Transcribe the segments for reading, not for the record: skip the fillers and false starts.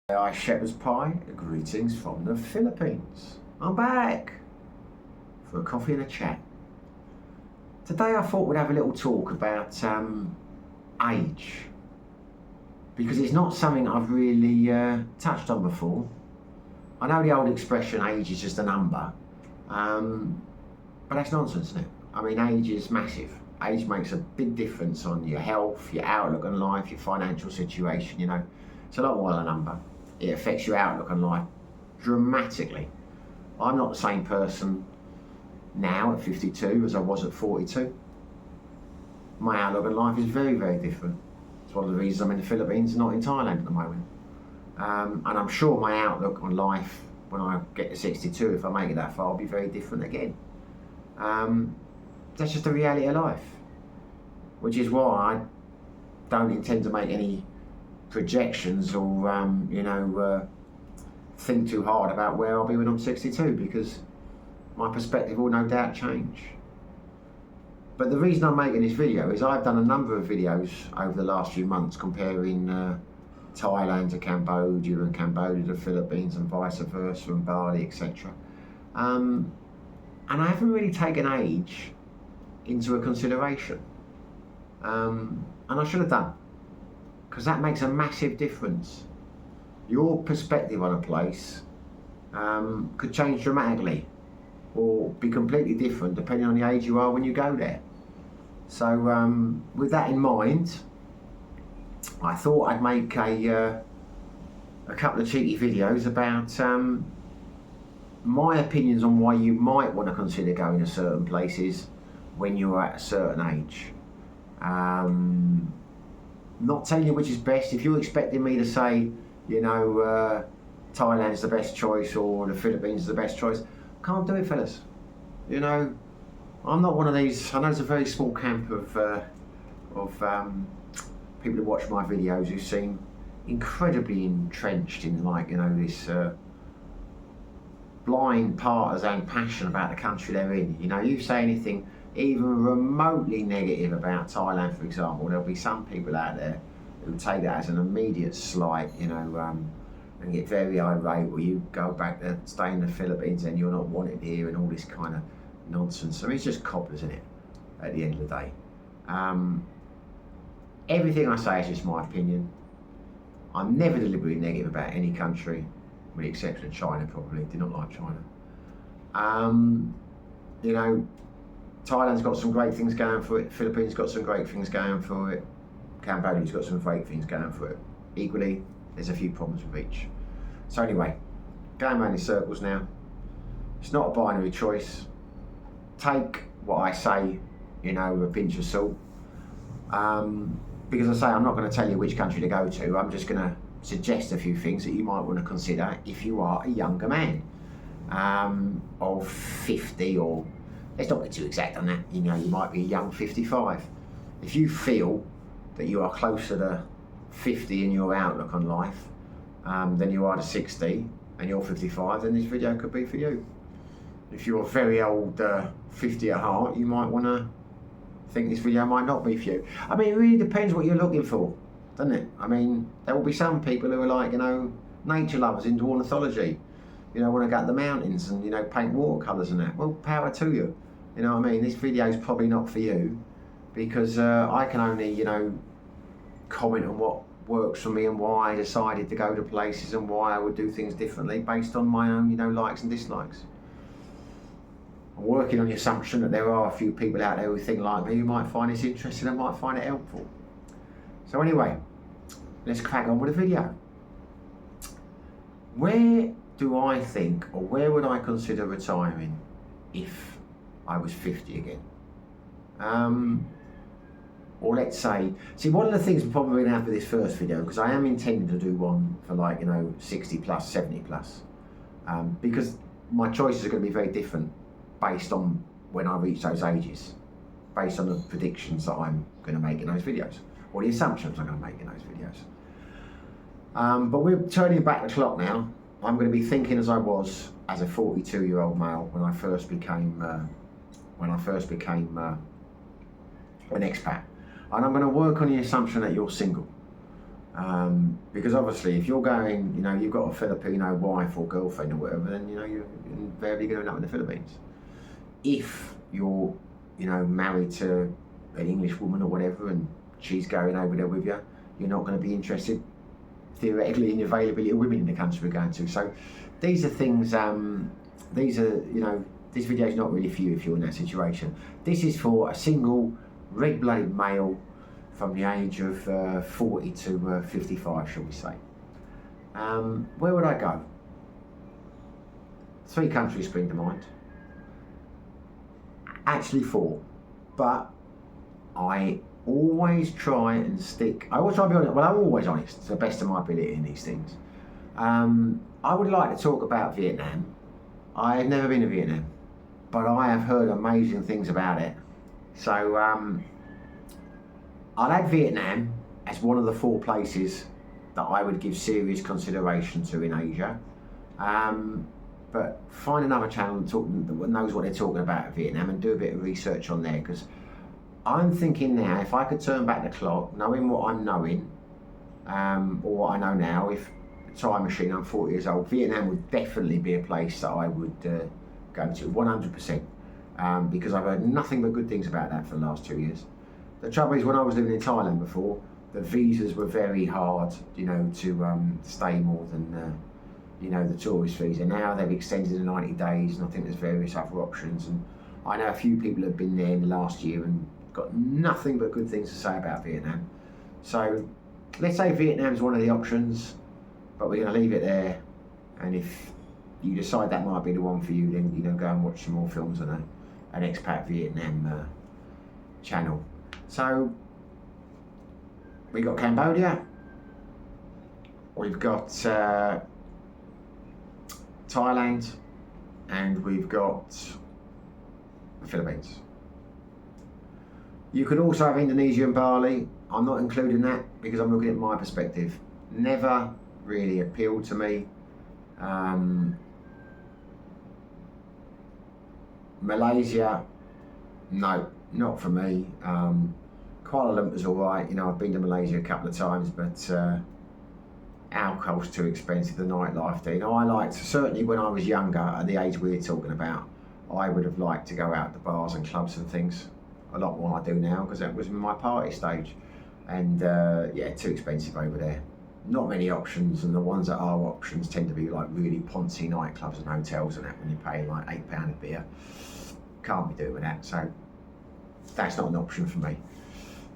Hi, Shepherd's Pie. Greetings from the Philippines. I'm back for a coffee and a chat. Today I thought we'd have a little talk about age, because it's not something I've really touched on before. I know the old expression, age is just a number, but that's nonsense, isn't it? I mean, age is massive. Age makes a big difference on your health, your outlook on life, your financial situation, It's a lot more than a number. It affects your outlook on life dramatically. I'm not the same person now at 52 as I was at 42. My outlook on life is very, very different. It's one of the reasons I'm in the Philippines and not in Thailand at the moment. And I'm sure my outlook on life when I get to 62, if I make it that far, will be very different again. That's just the reality of life, which is why I don't intend to make any projections or think too hard about where I'll be when I'm 62, because my perspective will no doubt change. But the reason I'm making this video is I've done a number of videos over the last few months comparing Thailand to Cambodia and Cambodia to the Philippines and vice versa and Bali, etc. And I haven't really taken age into a consideration, and I should have done, because that makes a massive difference. Your perspective on a place could change dramatically or be completely different depending on the age you are when you go there. So with that in mind, I thought I'd make a couple of cheeky videos about my opinions on why you might want to consider going to certain places when you're at a certain age. Not telling you which is best. If you're expecting me to say, Thailand's the best choice or the Philippines is the best choice, can't do it, fellas. I'm not one of these. I know there's a very small camp of people who watch my videos who seem incredibly entrenched in this blind partisan passion about the country they're in. You say anything even remotely negative about Thailand, for example, there'll be some people out there who take that as an immediate slight, and get very irate, or you go back to stay in the Philippines and you're not wanted here and all this kind of nonsense. I mean, it's just cobblers, isn't it, at the end of the day? Everything I say is just my opinion. I'm never deliberately negative about any country, with the exception of China, probably. Do not like China. Thailand's got some great things going for it. Philippines got some great things going for it. Cambodia's got some great things going for it. Equally, there's a few problems with each. So anyway, going around in circles now. It's not a binary choice. Take what I say, with a pinch of salt. Because I'm not going to tell you which country to go to. I'm just going to suggest a few things that you might want to consider if you are a younger man of 50, or let's not get too exact on that. You might be a young 55. If you feel that you are closer to 50 in your outlook on life than you are to 60 and you're 55, then this video could be for you. If you're a very old 50 at heart, you might want to think this video might not be for you. I mean, it really depends what you're looking for, doesn't it? I mean, there will be some people who are nature lovers into ornithology, want to go to the mountains and, paint watercolours and that. Well, power to you. You know what I mean? This video is probably not for you, because I can only, comment on what works for me and why I decided to go to places and why I would do things differently based on my own, likes and dislikes. I'm working on the assumption that there are a few people out there who think like me, who might find this interesting and might find it helpful. So anyway, let's crack on with the video. Where do I think, or where would I consider retiring if I was 50 again? Or let's say, one of the things we're probably going to have for this first video, because I am intending to do one for 60 plus, 70 plus, because my choices are going to be very different based on when I reach those ages, based on the predictions that I'm going to make in those videos, or the assumptions I'm going to make in those videos. But we're turning back the clock now. I'm going to be thinking as I was as a 42-year-old male when I first became an expat, and I'm going to work on the assumption that you're single. Because obviously, if you're going, you've got a Filipino wife or girlfriend or whatever, then you're invariably going to end up in the Philippines. If you're, married to an English woman or whatever, and she's going over there with you, you're not going to be interested, theoretically, in the availability of women in the country we're going to. So, these are things. This video is not really for you if you're in that situation. This is for a single, red-blooded male from the age of 40 to 55, shall we say. Where would I go? 3 countries spring to mind. Actually 4, but I always try and stick. I always try to be honest. Well, I'm always honest to the best of my ability in these things. I would like to talk about Vietnam. I have never been to Vietnam, but I have heard amazing things about it. So I'd add Vietnam as one of the 4 places that I would give serious consideration to in Asia. But find another channel that knows what they're talking about in Vietnam and do a bit of research on there, because I'm thinking now, if I could turn back the clock, knowing what I'm knowing, or what I know now, if time machine, I'm 40 years old, Vietnam would definitely be a place that I would go to, 100%, because I've heard nothing but good things about that for the last 2 years. The trouble is, when I was living in Thailand before, the visas were very hard, to stay more than, the tourist visa. Now they've extended to 90 days, and I think there's various other options. And I know a few people have been there in the last year and got nothing but good things to say about Vietnam. So let's say Vietnam's one of the options, but we're going to leave it there. And if you decide that might be the one for you, then go and watch some more films on an expat Vietnam channel. So we got Cambodia, we've got Thailand, and we've got the Philippines. You could also have Indonesia and Bali. I'm not including that because I'm looking at my perspective. Never really appealed to me. Malaysia, no, not for me. Kuala Lumpur's alright, I've been to Malaysia a couple of times, but alcohol's too expensive, the nightlife there. I liked, certainly when I was younger, at the age we're talking about, I would have liked to go out to bars and clubs and things a lot more than I do now, because that was my party stage. And yeah, too expensive over there. Not many options, and the ones that are options tend to be like really poncy nightclubs and hotels and that, when you pay like £8 a beer. Can't be doing that, so that's not an option for me.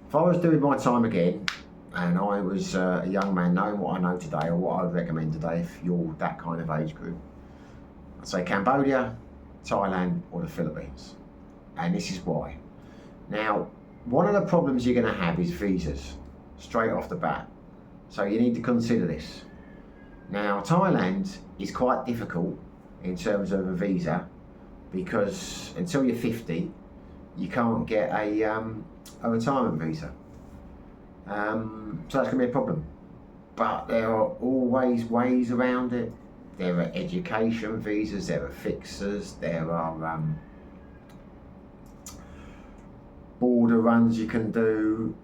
If I was doing my time again, and I was a young man knowing what I know today, or what I would recommend today if you're that kind of age group, I'd say Cambodia, Thailand, or the Philippines. And this is why. Now, one of the problems you're going to have is visas, straight off the bat. So you need to consider this. Now, Thailand is quite difficult in terms of a visa, because until you're 50, you can't get a retirement visa. So that's going to be a problem. But there are always ways around it. There are education visas, there are fixers, there are border runs you can do.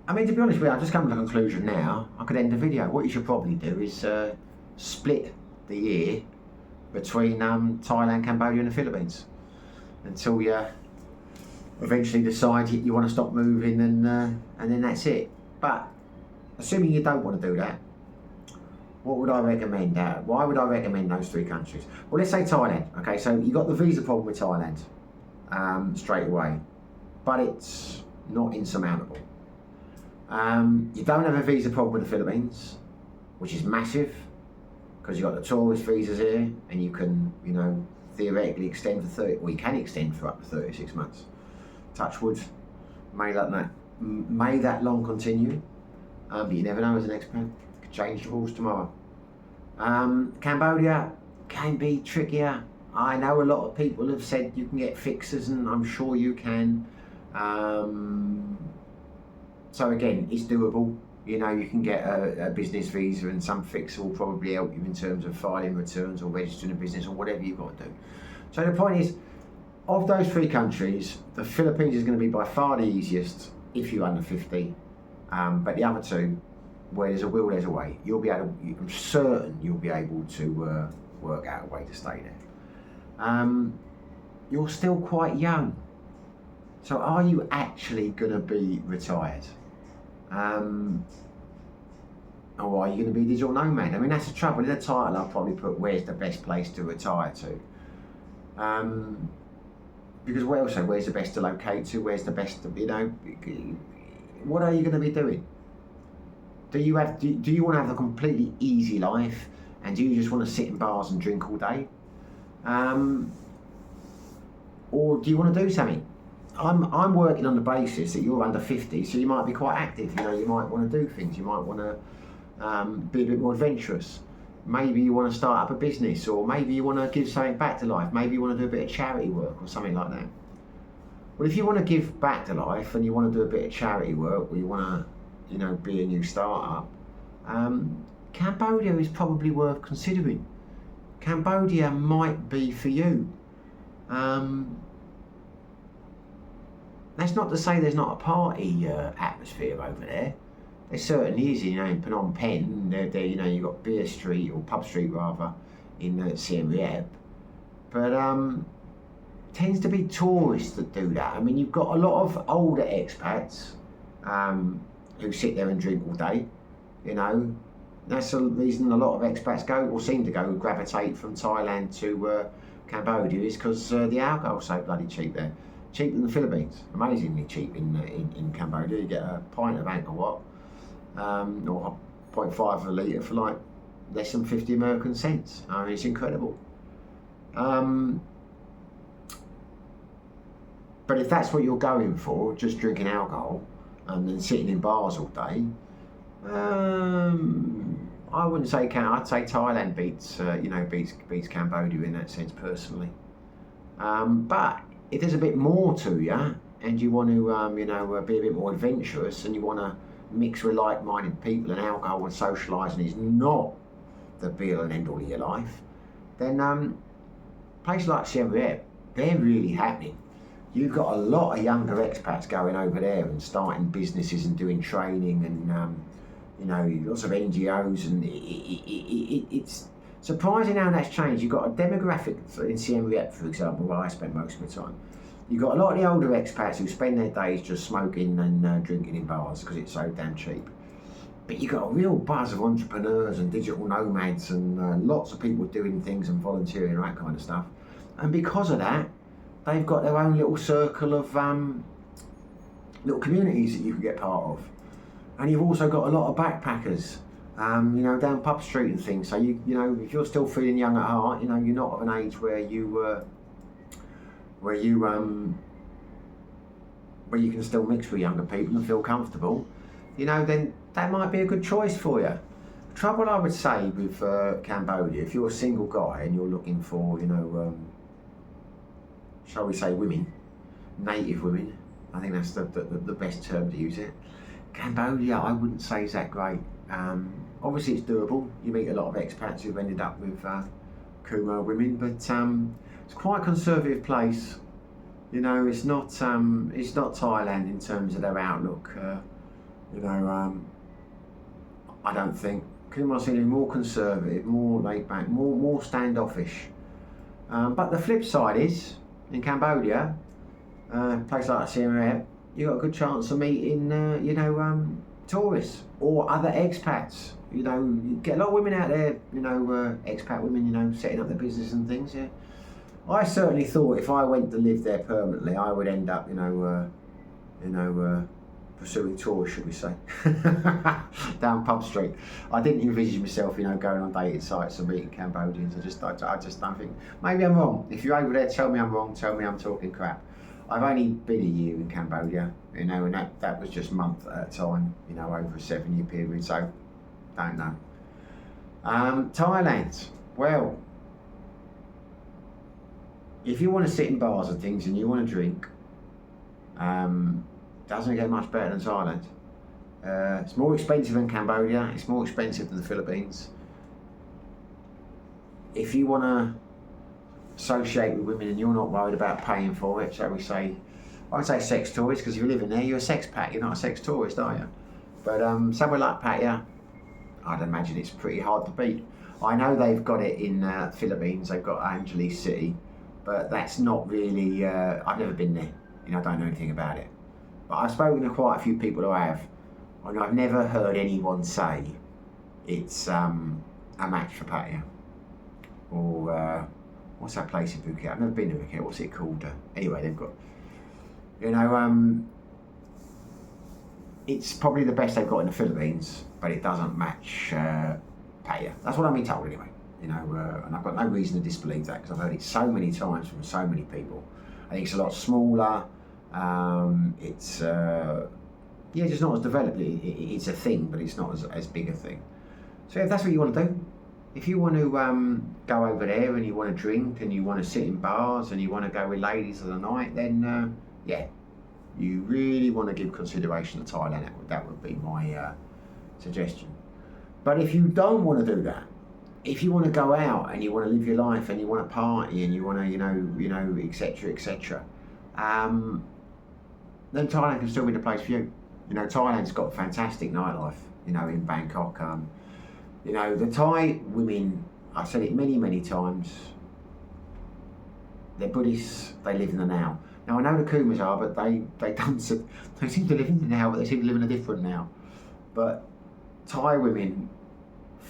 I mean, to be honest with you, I've just come to the conclusion now, I could end the video. What you should probably do is split the year between Thailand, Cambodia and the Philippines until you eventually decide you want to stop moving, and then that's it. But assuming you don't want to do that, what would I recommend? Why would I recommend those 3 countries? Well, let's say Thailand. Okay, so you got the visa problem with Thailand straight away, but it's not insurmountable. You don't have a visa problem with the Philippines, which is massive, because you've got the tourist visas here, and you can, theoretically extend for 30, or you can extend for up to 36 months. Touch wood, may that long continue, but you never know as an expat. Could change the rules tomorrow. Cambodia can be trickier. I know a lot of people have said you can get fixers, and I'm sure you can. So again, it's doable. You can get a business visa, and some fixer will probably help you in terms of filing returns or registering a business or whatever you've got to do. So the point is, of those 3 countries, the Philippines is going to be by far the easiest if you're under 50, but the other 2 where there's a will, there's a way. I'm certain you'll be able to work out a way to stay there. You're still quite young. So are you actually going to be retired? Or are you going to be a digital nomad? I mean, that's the trouble. In the title, I'll probably put where's the best place to retire to. Because where's the best to locate to? Where's the best to, what are you going to be doing? Do you want to have a completely easy life? And do you just want to sit in bars and drink all day? Or do you want to do something? I'm working on the basis that you're under 50, so you might be quite active. You might want to do things. You might want to be a bit more adventurous. Maybe you want to start up a business, or maybe you want to give something back to life. Maybe you want to do a bit of charity work or something like that. Well, if you want to give back to life and you want to do a bit of charity work, or you want to, be a new startup, Cambodia is probably worth considering. Cambodia might be for you. That's not to say there's not a party atmosphere over there. There certainly is, in Phnom Penh. There, you've got Beer Street, or Pub Street rather, in Siem Reap. But tends to be tourists that do that. I mean, you've got a lot of older expats who sit there and drink all day. That's the reason a lot of expats go, or seem to go, gravitate from Thailand to Cambodia, is because the alcohol's so bloody cheap there. Cheaper than the Philippines. Amazingly cheap in Cambodia. You get a pint of Angkor Wat, or 0.5 of a litre for like less than 50 American cents. I mean, it's incredible. But if that's what you're going for, just drinking alcohol and then sitting in bars all day, I wouldn't say I'd say Thailand beats Cambodia in that sense personally. But if there's a bit more to you, and you want to be a bit more adventurous, and you want to mix with like-minded people, and alcohol and socialising is not the be-all and end-all of your life, then places like Siem Reap, they're really happening. You've got a lot of younger expats going over there and starting businesses and doing training, and lots of NGOs, and it's surprising how that's changed. You've got a demographic in Siem Reap, for example, where I spend most of my time. You've got a lot of the older expats who spend their days just smoking and drinking in bars because it's so damn cheap. But you've got a real buzz of entrepreneurs and digital nomads, and lots of people doing things and volunteering and that kind of stuff. And because of that, they've got their own little circle of little communities that you can get part of. And you've also got a lot of backpackers, down Pub Street and things. So if you're still feeling young at heart, you're not of an age where you can still mix with younger people and feel comfortable, then that might be a good choice for you. The trouble I would say with Cambodia, if you're a single guy and you're looking for, shall we say women, native women, I think that's the best term to use it. Cambodia, I wouldn't say is that great. Obviously it's doable. You meet a lot of expats who've ended up with Khmer women, but it's quite a conservative place. It's not Thailand in terms of their outlook. I don't think. Khmer seem to be more conservative, more laid back, more standoffish. But the flip side is, in Cambodia, a place like Siem Reap, you've got a good chance of meeting, tourists or other expats. You get a lot of women out there, expat women, setting up their business and things. Yeah, I certainly thought if I went to live there permanently, I would end up, pursuing tours, should we say, down Pub Street. I didn't envisage myself, going on dating sites and meeting Cambodians. I just don't think. Maybe I'm wrong. If you're over there, tell me I'm wrong. Tell me I'm talking crap. I've only been a year in Cambodia, and that was just a month at a time, over a 7-year period. So, don't know. Thailand. Well, if you want to sit in bars and things and you want to drink, doesn't get much better than Thailand. It's more expensive than Cambodia. It's more expensive than the Philippines. If you want to associate with women and you're not worried about paying for it, shall we say, I'd say sex tourist, because if you're living there, you're a sex pat. You're not a sex tourist, are you? But somewhere like Pattaya, I'd imagine it's pretty hard to beat. I know they've got it in Philippines. They've got Angeles City, but that's not really. I've never been there. I don't know anything about it. But I've spoken to quite a few people who have, and I've never heard anyone say it's a match for Pattaya. Or what's that place in Phuket? I've never been to Phuket. What's it called? Anyway, they've got, it's probably the best they've got in the Philippines, but it doesn't match Pattaya. That's what I've been told anyway. And I've got no reason to disbelieve that because I've heard it so many times from so many people. I think it's a lot smaller. It's just not as developed. It's a thing, but it's not as big a thing. So if that's what you want to do, if you want to go over there and you want to drink and you want to sit in bars and you want to go with ladies of the night, then you really want to give consideration to Thailand. That would be my suggestion. But if you don't want to do that, if you want to go out and you want to live your life and you want to party and you want to, etc., then Thailand can still be the place for you. Thailand's got fantastic nightlife. In Bangkok. The Thai women, I've said it many, many times, they're Buddhists, they live in the now. Now, I know the Kumas are, but they seem to live in the now, but they seem to live in a different now. But Thai women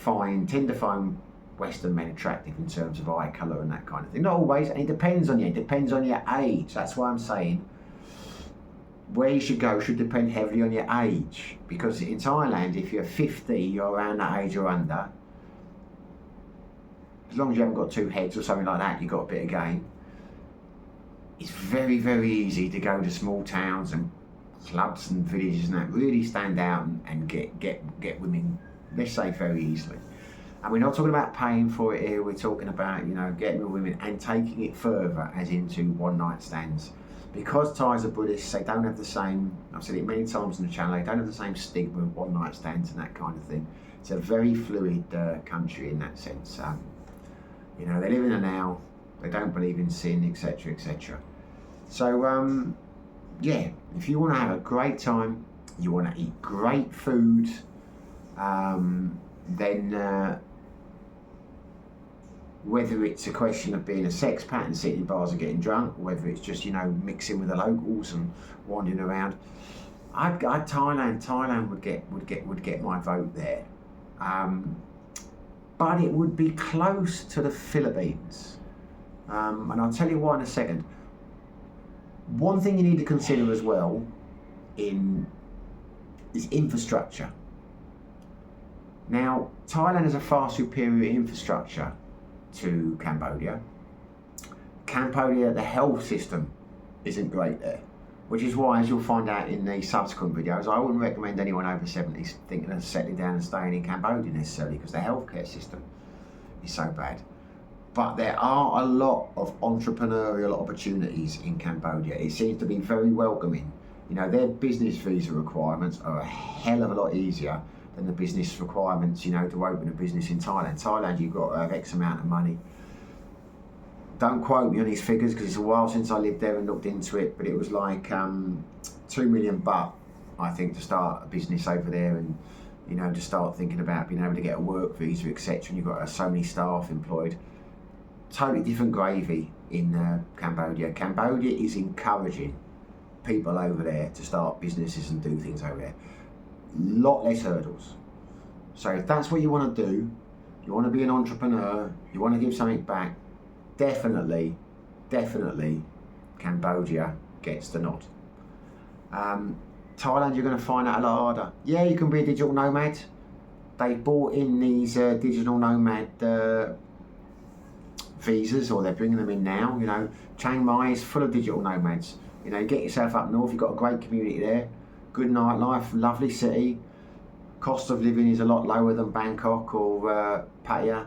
tend to find Western men attractive in terms of eye colour and that kind of thing. Not always, and it depends on you. It depends on your age. That's why I'm saying where you should go should depend heavily on your age. Because in Thailand, if you're 50, you're around that age or under, as long as you haven't got two heads or something like that, you've got a bit of game. It's very, very easy to go to small towns and clubs and villages and that really stand out and get women, let's say, very easily. And we're not talking about paying for it here. We're talking about, getting with women and taking it further, as into one night stands. Because Thais are Buddhists, they don't have the same, I've said it many times on the channel, they don't have the same stigma of one night stands and that kind of thing. It's a very fluid country in that sense. They live in the now, they don't believe in sin, etc., etc. So, if you want to have a great time, you want to eat great food, then whether it's a question of being a sexpat and sitting in bars and getting drunk, or whether it's just, mixing with the locals and wandering around, I'd Thailand. Thailand would get my vote there. But it would be close to the Philippines. And I'll tell you why in a second. One thing you need to consider as well is infrastructure. Now, Thailand has a far superior infrastructure to Cambodia. Cambodia, the health system isn't great there, which is why, as you'll find out in the subsequent videos, I wouldn't recommend anyone over 70s thinking of settling down and staying in Cambodia necessarily, because the healthcare system is so bad. But there are a lot of entrepreneurial opportunities in Cambodia. It seems to be very welcoming. Their business visa requirements are a hell of a lot easier than the business requirements, to open a business in Thailand. Thailand, you've got to have X amount of money. Don't quote me on these figures because it's a while since I lived there and looked into it, but it was like 2 million baht, I think, to start a business over there and, to start thinking about being able to get a work visa, etc. And you've got so many staff employed. Totally different gravy in Cambodia. Cambodia is encouraging people over there to start businesses and do things over there. Lot less hurdles. So if that's what you want to do, you want to be an entrepreneur, you want to give something back, definitely Cambodia gets the nod. Thailand, you're going to find that a lot harder. Yeah, you can be a digital nomad. They bought in these digital nomad visas, or they're bringing them in now. Chiang Mai is full of digital nomads. Get yourself up north, you've got a great community there. Good nightlife, lovely city. Cost of living is a lot lower than Bangkok or Pattaya.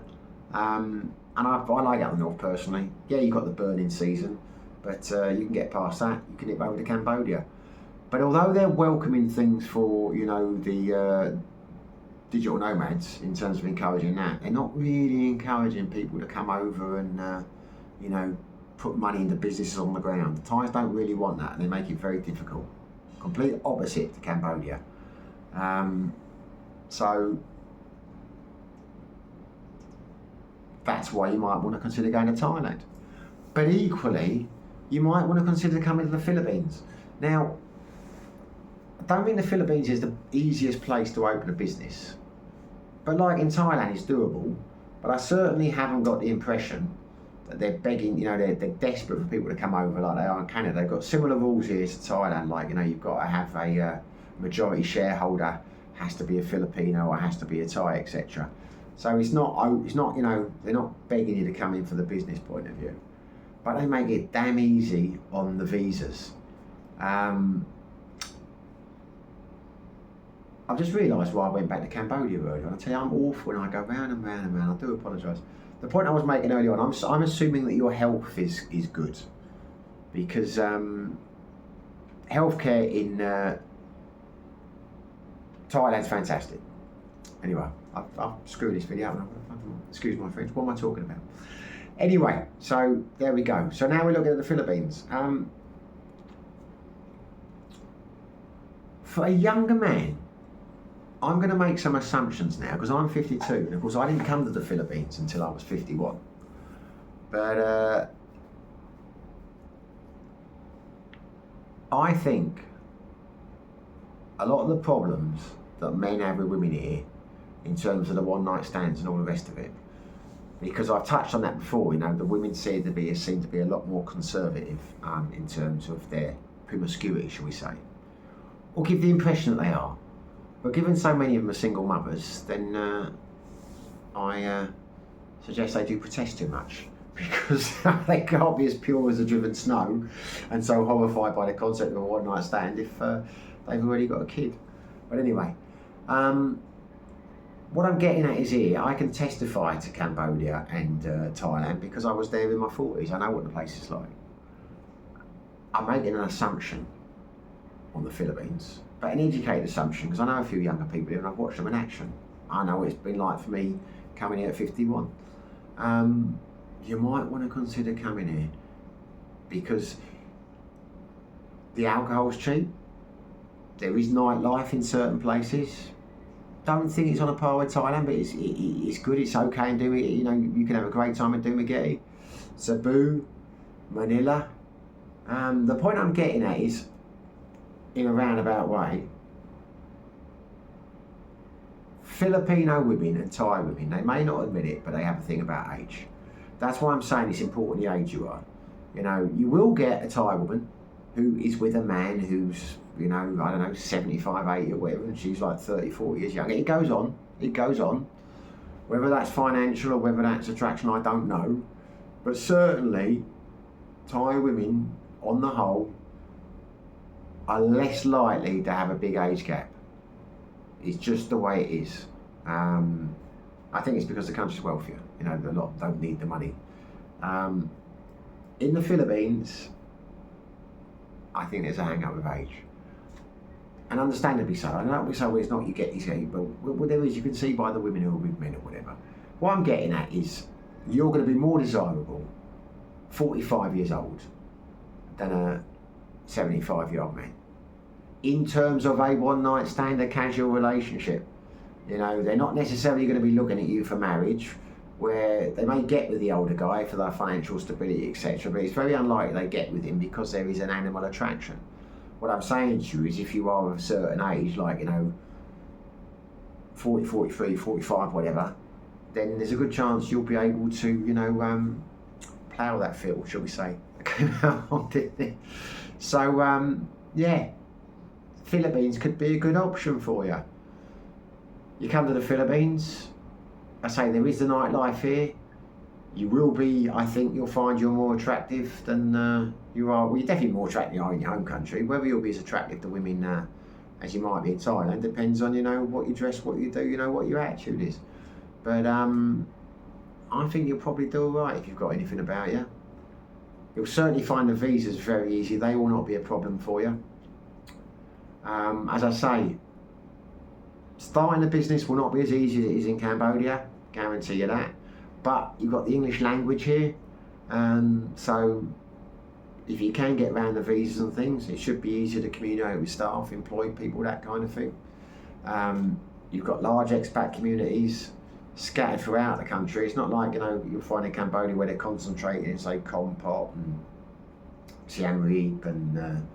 And I like up north personally. Yeah, you've got the burning season, but you can get past that. You can nip over to Cambodia. But although they're welcoming things for, the digital nomads in terms of encouraging that, they're not really encouraging people to come over and, put money into businesses on the ground. The Thais don't really want that, and they make it very difficult. Complete opposite to Cambodia. So That's why you might want to consider going to Thailand. But equally, you might want to consider coming to the Philippines. Now, I don't think the Philippines is the easiest place to open a business. But like in Thailand, it's doable. But I certainly haven't got the impression that they're begging, they're desperate for people to come over like they are in Canada. They've got similar rules here to Thailand, like, you've got to have a majority shareholder, has to be a Filipino or has to be a Thai, etc. So it's not, they're not begging you to come in for the business point of view. But they make it damn easy on the visas. I've just realised why I went back to Cambodia earlier. I tell you, I'm awful when I go round and round and round. I do apologise. The point I was making earlier on, I'm assuming that your health is good, because healthcare in Thailand's fantastic. Anyway, I'll screw this video up. Excuse my French. What am I talking about? Anyway, so there we go. So now we're looking at the Philippines. For a younger man, I'm going to make some assumptions now, because I'm 52, and of course I didn't come to the Philippines until I was 51. But I think a lot of the problems that men have with women here, in terms of the one-night stands and all the rest of it, because I've touched on that before, the women seem to be a lot more conservative in terms of their promiscuity, shall we say, or give the impression that they are. But given so many of them are single mothers, then I suggest they do protest too much, because they can't be as pure as a driven snow and so horrified by the concept of a one-night stand if they've already got a kid. But anyway, what I'm getting at is here, I can testify to Cambodia and Thailand because I was there in my 40s. I know what the place is like. I'm making an assumption on the Philippines, but an educated assumption, because I know a few younger people here and I've watched them in action. I know what it's been like for me coming here at 51. You might want to consider coming here because the alcohol's cheap. There is nightlife in certain places. Don't think it's on a par with Thailand, but it's good, it's okay, and do it. You can have a great time in Dumaguete, Cebu, Manila. The point I'm getting at is, in a roundabout way, Filipino women and Thai women, they may not admit it, but they have a thing about age. That's why I'm saying it's important the age you are. You will get a Thai woman who is with a man who's, 75, 80 or whatever, and she's like 30, 40 years younger. It goes on. Whether that's financial or whether that's attraction, I don't know. But certainly, Thai women, on the whole, are less likely to have a big age gap. It's just the way it is. I think it's because the country's wealthier. A lot don't need the money. In the Philippines, I think there's a hang-up with age. And understandably so. I know we say, well, it's not you get these age, but whatever you can see by the women who are with men or whatever. What I'm getting at is, you're going to be more desirable 45 years old than a 75-year-old man. In terms of a one-night stand, a casual relationship. They're not necessarily going to be looking at you for marriage, where they may get with the older guy for their financial stability, etc. But it's very unlikely they get with him because there is an animal attraction. What I'm saying to you is, if you are of a certain age, like, 40, 43, 45, whatever, then there's a good chance you'll be able to, plough that field, shall we say. So, yeah, Philippines could be a good option for you. You come to the Philippines, I say there is the nightlife here. You will be, I think you'll find you're more attractive than you are. Well, you're definitely more attractive than you are in your home country. Whether you'll be as attractive to women as you might be in Thailand depends on, what you dress, what you do, what your attitude is. But I think you'll probably do all right if you've got anything about you. You'll certainly find the visas very easy. They will not be a problem for you. As I say, starting a business will not be as easy as it is in Cambodia, guarantee you that. But you've got the English language here, so if you can get around the visas and things, it should be easier to communicate with staff, employ people, that kind of thing. You've got large expat communities. scattered throughout the country. It's not like, you'll find in Cambodia where they're concentrating in, say, Pol Pot and Siem Reap and,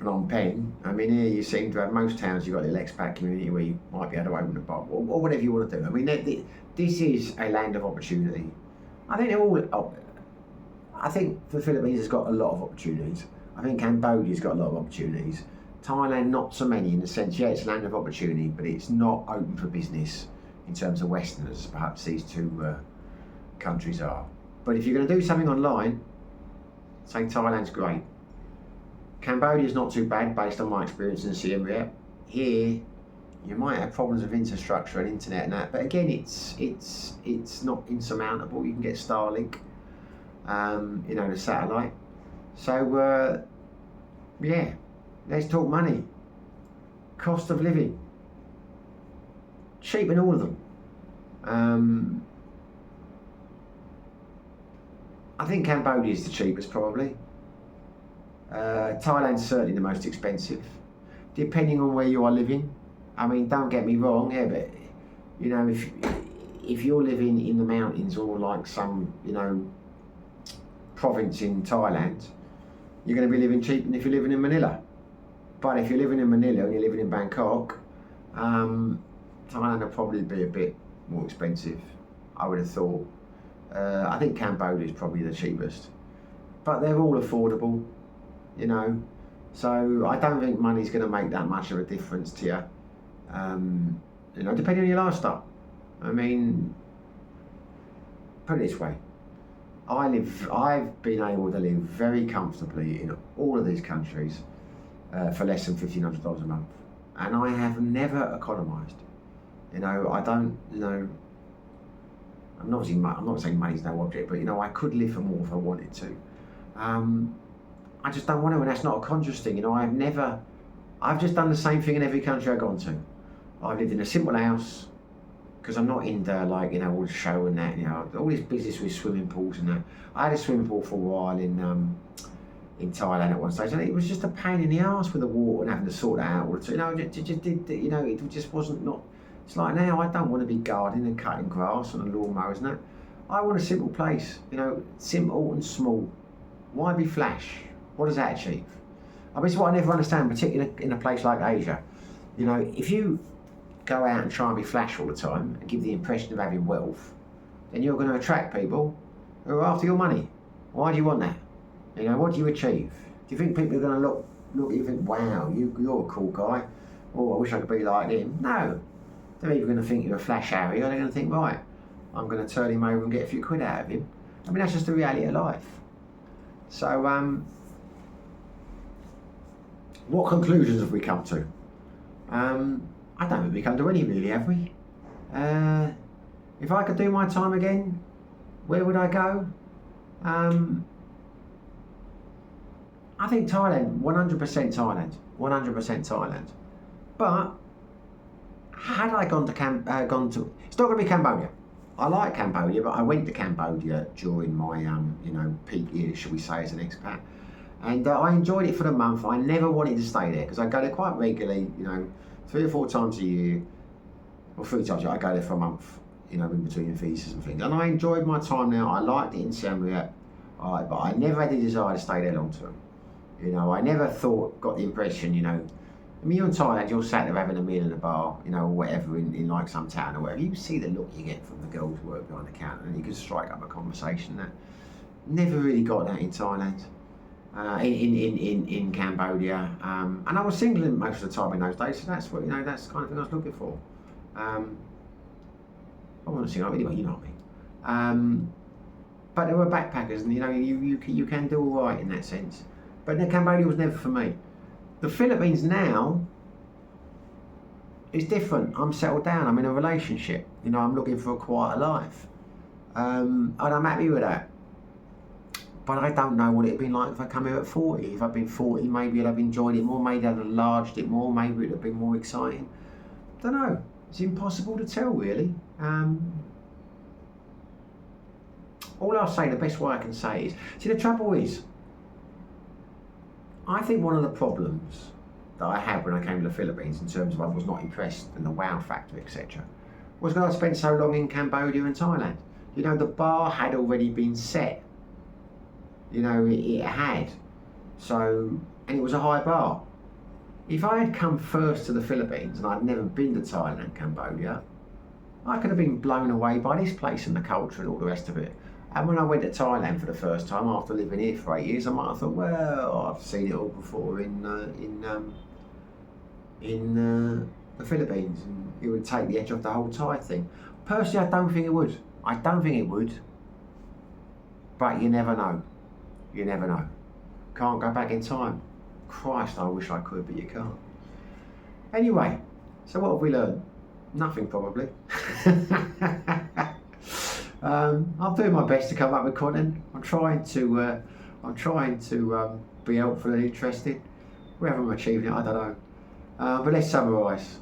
Phnom Penh. I mean, here you seem to have most towns, you've got a little expat community where you might be able to open a bar or whatever you want to do. I mean, this is a land of opportunity. I think the Philippines has got a lot of opportunities. I think Cambodia's got a lot of opportunities. Thailand, not so many in the sense, yeah, it's a land of opportunity, but it's not open for business in terms of Westerners, perhaps these two countries are. But if you're going to do something online, say Thailand's great. Cambodia's not too bad based on my experience in Siem Reap. Here, you might have problems with infrastructure and internet and that, but again, it's not insurmountable. You can get Starlink, the satellite. So, yeah, let's talk money. Cost of living. Cheap in all of them. I think Cambodia's the cheapest probably. Thailand's certainly the most expensive, depending on where you are living. I mean, don't get me wrong, yeah, but if you're living in the mountains or like some province in Thailand, you're going to be living cheaper than if you're living in Manila. But if you're living in Manila and you're living in Bangkok, Thailand will probably be a bit more expensive, I would have thought. I think Cambodia is probably the cheapest, but they're all affordable. So I don't think money's going to make that much of a difference to you, depending on your lifestyle. I mean, put it this way, I've been able to live very comfortably in all of these countries for less than $1,500 a month, and I have never economised. I don't, I'm not saying money's no object, but I could live for more if I wanted to. I just don't want to, and that's not a conscious thing. I've just done the same thing in every country I've gone to. I've lived in a simple house, because I'm not into all the show and that, all this business with swimming pools and that. I had a swimming pool for a while in Thailand at one stage, and it was just a pain in the arse with the water and having to sort that out. It just wasn't not. It's like now I don't want to be gardening and cutting grass and lawnmowers and that. I want a simple place, simple and small. Why be flash? What does that achieve? I mean, it's what I never understand, particularly in a place like Asia. If you go out and try and be flash all the time and give the impression of having wealth, then you're going to attract people who are after your money. Why do you want that? What do you achieve? Do you think people are going to look at you and think, wow, you're a cool guy, oh, I wish I could be like him? No. They're either going to think you're a flash Harry, or they're going to think, right, I'm going to turn him over and get a few quid out of him. I mean, that's just the reality of life. So, what conclusions have we come to? I don't think we come to any really, have we? If I could do my time again, where would I go? I think Thailand, 100% Thailand, 100% Thailand. But had I gone to, it's not going to be Cambodia. I like Cambodia, but I went to Cambodia during my, peak years, shall we say, as an expat. And I enjoyed it for the month. I never wanted to stay there because I go there quite regularly, 3 or 4 times a year, or 3 times a year. I go there for a month, in between visas and things. And I enjoyed my time there. I liked it in Siem Reap, but I never had the desire to stay there long term. I never got the impression, I mean, you're in Thailand, you're sat there having a meal in a bar, or whatever, in like some town or whatever. You see the look you get from the girls who work behind the counter, and you can strike up a conversation. That never really got that in Thailand. In Cambodia, and I was single most of the time in those days, so that's what that's the kind of thing I was looking for. I wasn't single anyway, you know what I mean. But there were backpackers, and you can do all right in that sense. But Cambodia was never for me. The Philippines now is different. I'm settled down. I'm in a relationship. I'm looking for a quieter life, and I'm happy with that. But I don't know what it'd been like if I come here at 40. If I'd been 40, maybe I'd have enjoyed it more, maybe I'd have enlarged it more, maybe it'd have been more exciting. I don't know. It's impossible to tell, really. All I'll say, the best way I can say is, see, the trouble is, I think one of the problems that I had when I came to the Philippines, in terms of I was not impressed and the wow factor, etc., was that I spent so long in Cambodia and Thailand. You know, the bar had already been set. You know, it had. So, and it was a high bar. If I had come first to the Philippines and I'd never been to Thailand and Cambodia, I could have been blown away by this place and the culture and all the rest of it. And when I went to Thailand for the first time after living here for 8 years, I might have thought, well, I've seen it all before in the Philippines, and it would take the edge off the whole Thai thing. Personally, I don't think it would. I don't think it would. But you never know. You never know. Can't go back in time. Christ, I wish I could, but you can't. Anyway, so what have we learned? Nothing, probably. I'm doing my best to come up with content. I'm trying to be helpful and interesting. Whether I'm achieving it, I don't know. But let's summarise.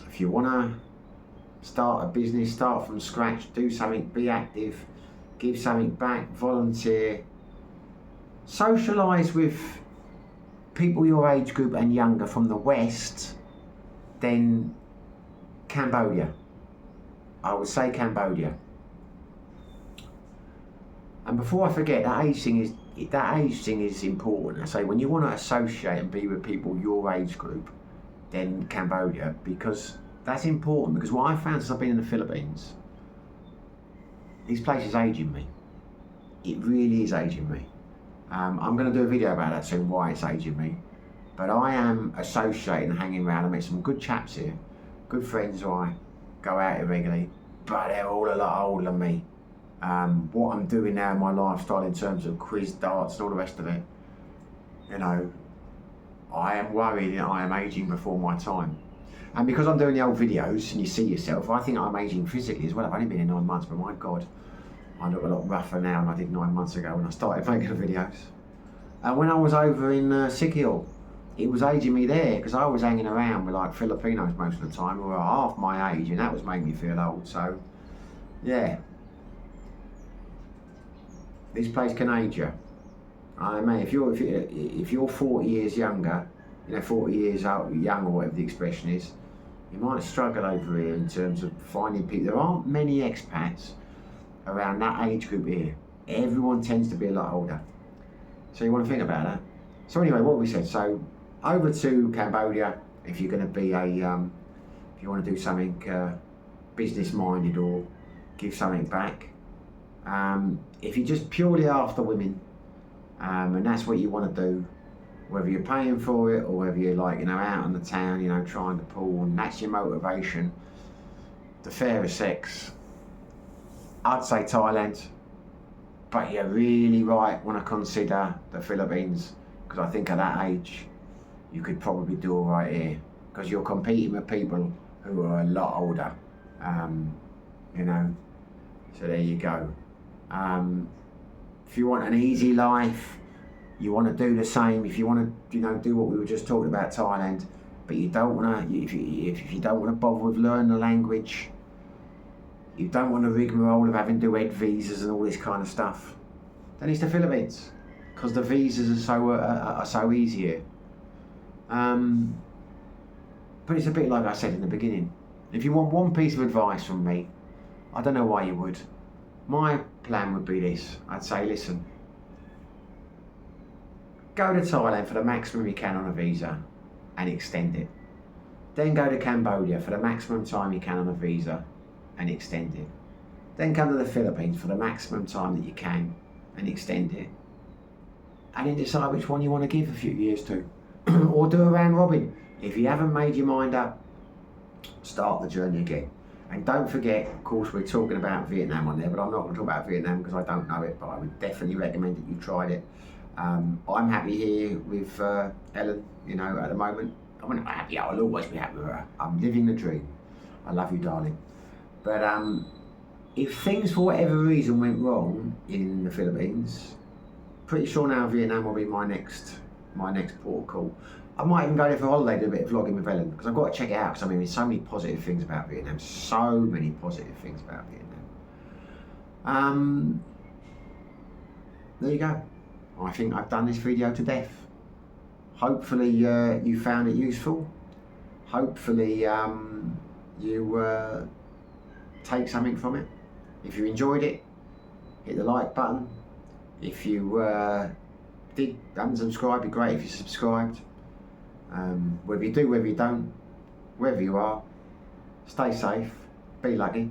If you want to start a business, start from scratch, do something, be active, give something back, volunteer, socialise with people your age group and younger from the West, then Cambodia. I would say Cambodia. And before I forget, that age thing is important. I say when you want to associate and be with people your age group, then Cambodia, because that's important. Because what I found since I've been in the Philippines, these places aging me. It really is aging me. I'm going to do a video about that soon, why it's aging me. But I am associating and hanging around. I met some good chaps here, good friends who I go out with regularly, but they're all a lot older than me. What I'm doing now in my lifestyle in terms of quiz, darts and all the rest of it, you know, I am worried that I am aging before my time. And because I'm doing the old videos and you see yourself, I think I'm aging physically as well. I've only been here 9 months, but my God, I look a lot rougher now than I did 9 months ago when I started making the videos. And when I was over in Sikihor, it was aging me there because I was hanging around with like Filipinos most of the time who were half my age, and that was making me feel old. So, yeah, this place can age you. I mean, if you're 40 years younger, you know, 40 years old, young or whatever the expression is, you might struggle over here in terms of finding people. There aren't many expats around that age group here. Everyone tends to be a lot older. So you want to think about that. So anyway, what we said, so over to Cambodia if you're going to be a, if you want to do something business minded or give something back. If you're just purely after women, and that's what you want to do, whether you're paying for it or whether you're like, you know, out in the town, you know, trying to pull, and that's your motivation, the fairer sex, I'd say Thailand, but you really want to consider the Philippines, because I think at that age you could probably do all right here, because you're competing with people who are a lot older, you know, so there you go. If you want an easy life, you want to do the same, if you want to, you know, do what we were just talking about, Thailand, but you don't want to, if you don't want to bother with learning the language, you don't want the rigmarole of having to do ed visas and all this kind of stuff, then it's the Philippines, because the visas are so easy here. But it's a bit like I said in the beginning. If you want one piece of advice from me, I don't know why you would. My plan would be this. I'd say, listen, go to Thailand for the maximum you can on a visa and extend it. Then go to Cambodia for the maximum time you can on a visa and extend it. Then come to the Philippines for the maximum time that you can and extend it. And then decide which one you want to give a few years to. Or do a round robin. If you haven't made your mind up, start the journey again. And don't forget, of course, we're talking about Vietnam on there, but I'm not going to talk about Vietnam because I don't know it, but I would definitely recommend that you tried it. I'm happy here with Ellen, you know, at the moment. I'm not happy, I'll always be happy with her. I'm living the dream. I love you, darling. But if things for whatever reason went wrong in the Philippines, pretty sure now Vietnam will be my next port of call. I might even go there for a holiday, do a bit of vlogging with Ellen, because I've got to check it out, because I mean, there's so many positive things about Vietnam, so many positive things about Vietnam. There you go. I think I've done this video to death. Hopefully you found it useful. Hopefully you take something from it. If you enjoyed it, hit the like button. If you did unsubscribe, it'd be great if you subscribed. Whether you do, whether you don't, wherever you are, stay safe, be lucky.